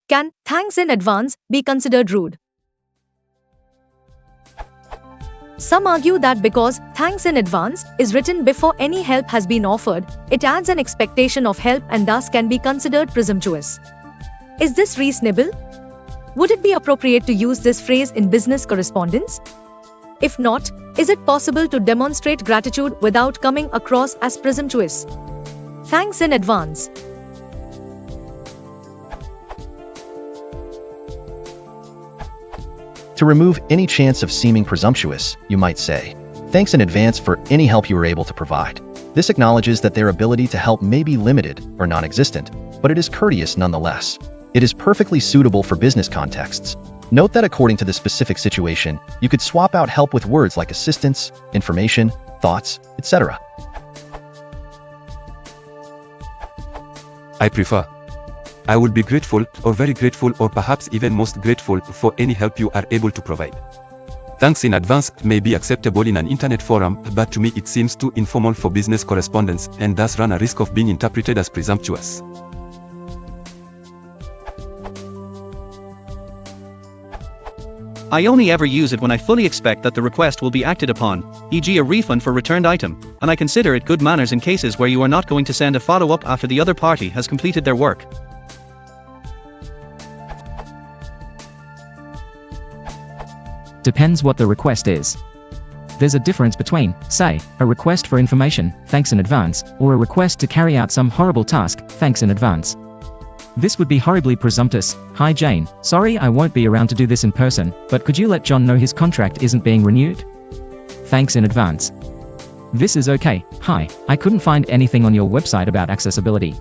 Can thanks in advance be considered rude? Some argue that because thanks in advance is written before any help has been offered, it adds an expectation of help and thus can be considered presumptuous. Is this reasonable? Would it be appropriate to use this phrase in business correspondence? If not, is it possible to demonstrate gratitude without coming across as presumptuous? Thanks in advance. To remove any chance of seeming presumptuous, you might say, "Thanks in advance for any help you were able to provide." This acknowledges that their ability to help may be limited or non-existent, but it is courteous nonetheless. It is perfectly suitable for business contexts. Note that according to the specific situation, you could swap out help with words like assistance, information, thoughts, etc. I prefer. I would be grateful, or very grateful, or perhaps even most grateful for any help you are able to provide. Thanks in advance may be acceptable in an internet forum, but to me it seems too informal for business correspondence and thus run a risk of being interpreted as presumptuous. I only ever use it when I fully expect that the request will be acted upon, e.g. a refund for returned item, and I consider it good manners in cases where you are not going to send a follow-up after the other party has completed their work. Depends what the request is. There's a difference between, say, a request for information, thanks in advance, or a request to carry out some horrible task, thanks in advance. This would be horribly presumptuous. "Hi Jane, sorry I won't be around to do this in person, but could you let John know his contract isn't being renewed? Thanks in advance." This is okay. "Hi, I couldn't find anything on your website about accessibility.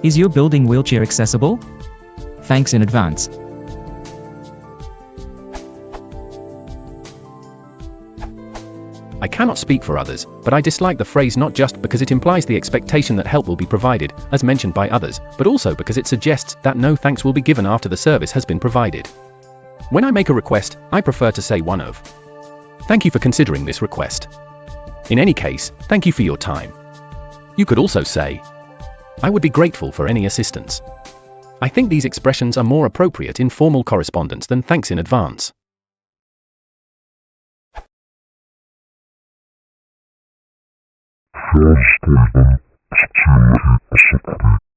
Is your building wheelchair accessible? Thanks in advance." I cannot speak for others, but I dislike the phrase not just because it implies the expectation that help will be provided, as mentioned by others, but also because it suggests that no thanks will be given after the service has been provided. When I make a request, I prefer to say one of, "Thank you for considering this request. In any case, thank you for your time." You could also say, "I would be grateful for any assistance." I think these expressions are more appropriate in formal correspondence than thanks in advance. False statement is too late.